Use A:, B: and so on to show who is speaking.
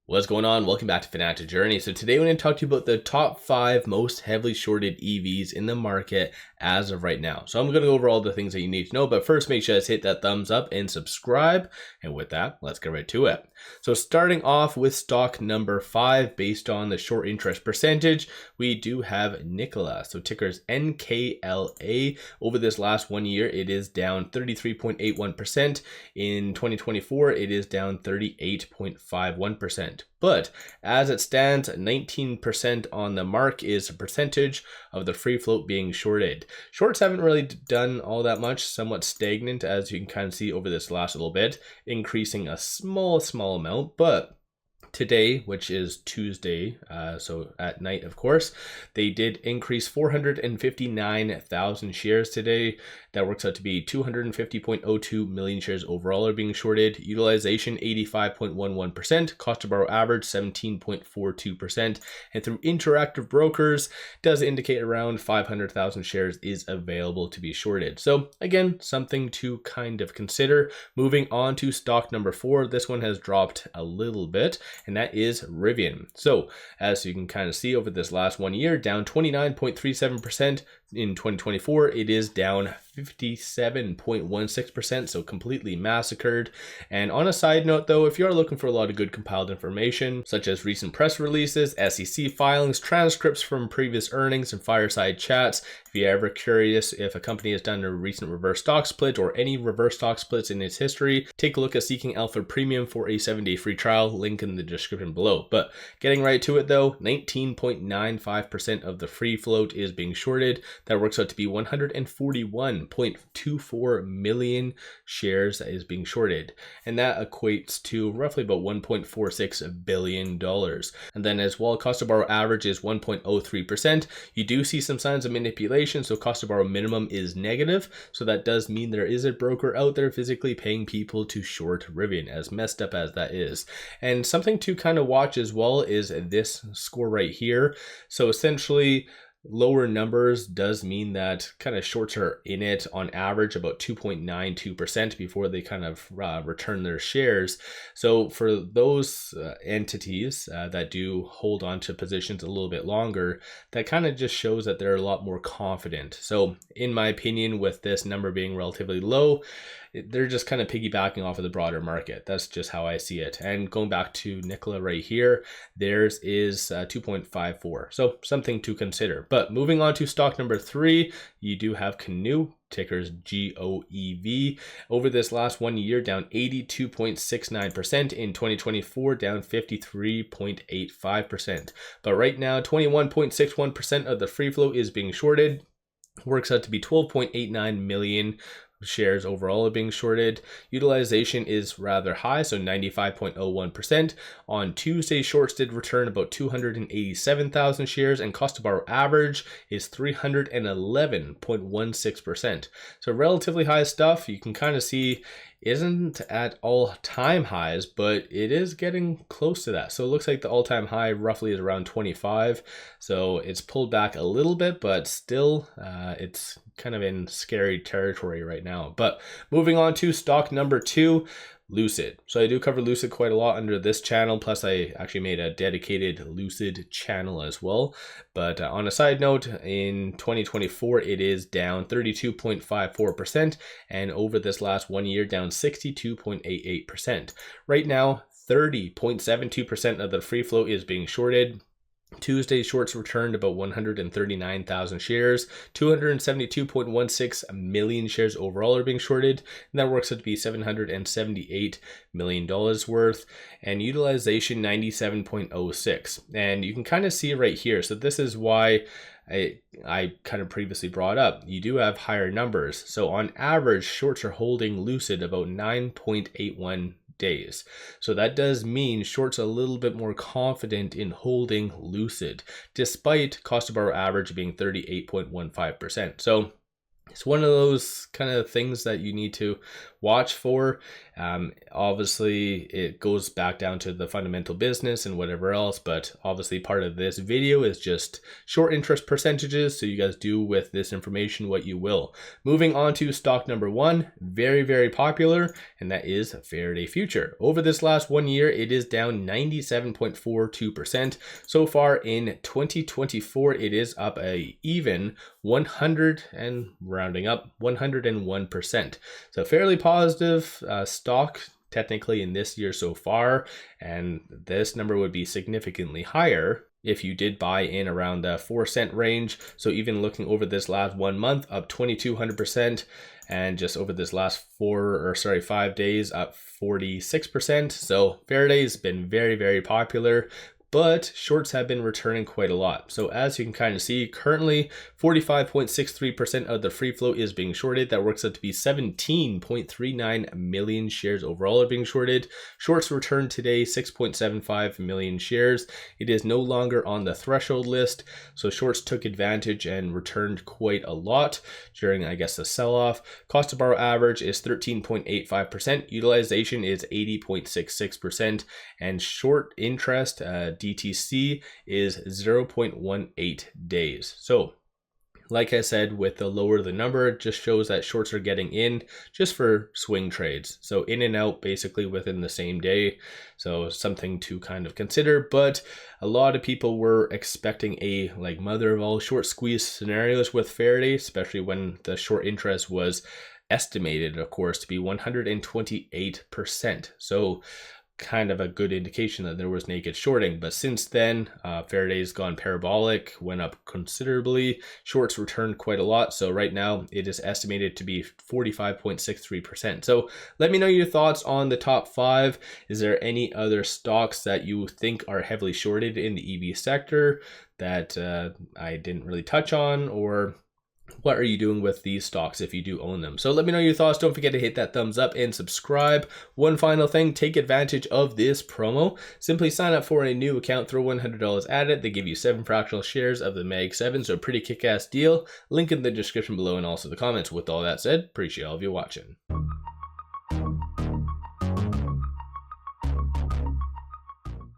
A: What's going on? Welcome back to Financial Journey. So today we're going to talk to you about the top 5 most heavily shorted EVs in the market as of right now. So I'm going to go over all the things that you need to know, but first make sure you guys hit that thumbs up and subscribe. And with that, let's get right to it. So starting off with stock number 5, based on the short interest percentage, we do have NKLA. So ticker's NKLA. Over this last 1 year, it is down 33.81%. In 2024, it is down 38.51%. But as it stands, 19% on the mark is a percentage of the free float being shorted. Shorts haven't really done all that much, somewhat stagnant, as you can kind of see over this last little bit, increasing a small amount. But today, which is Tuesday, so at night, of course, they did increase 459,000 shares today. That works out to be 250.02 million shares overall are being shorted. Utilization 85.11%, cost to borrow average 17.42%, and through interactive brokers does indicate around 500,000 shares is available to be shorted. So again, something to kind of consider. Moving on to stock number 4, this one has dropped a little bit, and that is RIVN. So as you can kind of see over this last 1 year, down 29.37%. In 2024, it is down 57.16%, so completely massacred. And on a side note though, if you are looking for a lot of good compiled information, such as recent press releases, SEC filings, transcripts from previous earnings, and fireside chats, if you're ever curious if a company has done a recent reverse stock split or any reverse stock splits in its history, take a look at Seeking Alpha Premium for a 7-day free trial, link in the description below. But getting right to it though, 19.95% of the free float is being shorted. That works out to be 141.24 million shares that is being shorted. And that equates to roughly about $1.46 billion. And then as well, cost to borrow average is 1.03%. You do see some signs of manipulation, so cost to borrow minimum is negative. So that does mean there is a broker out there physically paying people to short RIVN, as messed up as that is. And something to kind of watch as well is this score right here. So essentially, lower numbers does mean that kind of shorts are in it on average about 2.92% before they kind of return their shares. So for those entities that do hold on to positions a little bit longer, that kind of just shows that they're a lot more confident. So in my opinion, with this number being relatively low, they're just kind of piggybacking off of the broader market. That's just how I see it. And going back to NKLA right here, theirs is 2.54. So something to consider. But moving on to stock number 3, you do have Canoo, ticker's GOEV. Over this last 1 year, down 82.69%. In 2024, down 53.85%. But right now, 21.61% of the free float is being shorted. Works out to be 12.89 million shares overall are being shorted. Utilization is rather high, so 95.01%. On Tuesday, shorts did return about 287,000 shares, and cost to borrow average is 311.16%. So relatively high stuff. You can kind of see isn't at all-time highs, but it is getting close to that. So it looks like the all-time high roughly is around 25. So it's pulled back a little bit, but still it's kind of in scary territory right now. But moving on to stock number 2, Lucid. So I do cover Lucid quite a lot under this channel, plus I actually made a dedicated Lucid channel as well. But on a side note, in 2024 it is down 32.54%, and over this last 1 year down 62.88%. Right now 30.72% of the free float is being shorted. Tuesday, shorts returned about 139,000 shares, 272.16 million shares overall are being shorted, and that works out to be $778 million worth, and utilization 97.06. And you can kind of see right here, so this is why I kind of previously brought up, you do have higher numbers. So on average, shorts are holding Lucid about 9.81 days. So that does mean shorts a little bit more confident in holding Lucid, despite cost to borrow average being 38.15%. So it's one of those kind of things that you need to watch for. Obviously, it goes back down to the fundamental business and whatever else, but obviously part of this video is just short interest percentages, so you guys do with this information what you will. Moving on to stock number one, very, very popular, and that is Faraday Future. Over this last 1 year, it is down 97.42%. So far in 2024, it is up a even 100 and rounding up 101%. So fairly positive stock technically in this year so far, and this number would be significantly higher if you did buy in around the 4-cent range. So even looking over this last 1 month, up 2200%, and just over this last 5 days, up 46%. So Faraday's been very, very popular, but shorts have been returning quite a lot. So as you can kind of see, currently 45.63% of the free float is being shorted. That works out to be 17.39 million shares overall are being shorted. Shorts returned today 6.75 million shares. It is no longer on the threshold list. So shorts took advantage and returned quite a lot during, I guess, the sell-off. Cost to borrow average is 13.85%. Utilization is 80.66%. And short interest, DTC, is 0.18 days. So like I said, with the lower the number, it just shows that shorts are getting in just for swing trades. So in and out basically within the same day. So something to kind of consider, but a lot of people were expecting a like mother of all short squeeze scenarios with Faraday, especially when the short interest was estimated, of course, to be 128%. So kind of a good indication that there was naked shorting. But since then, Faraday's gone parabolic, went up considerably. Shorts returned quite a lot. So right now it is estimated to be 45.63%. So let me know your thoughts on the top 5. Is there any other stocks that you think are heavily shorted in the EV sector that I didn't really touch on, or what are you doing with these stocks if you do own them? So let me know your thoughts. Don't forget to hit that thumbs up and subscribe. One final thing, take advantage of this promo. Simply sign up for a new account, throw $100 at it. They give you 7 fractional shares of the Mag 7, so a pretty kick-ass deal. Link in the description below and also the comments. With all that said, appreciate all of you watching.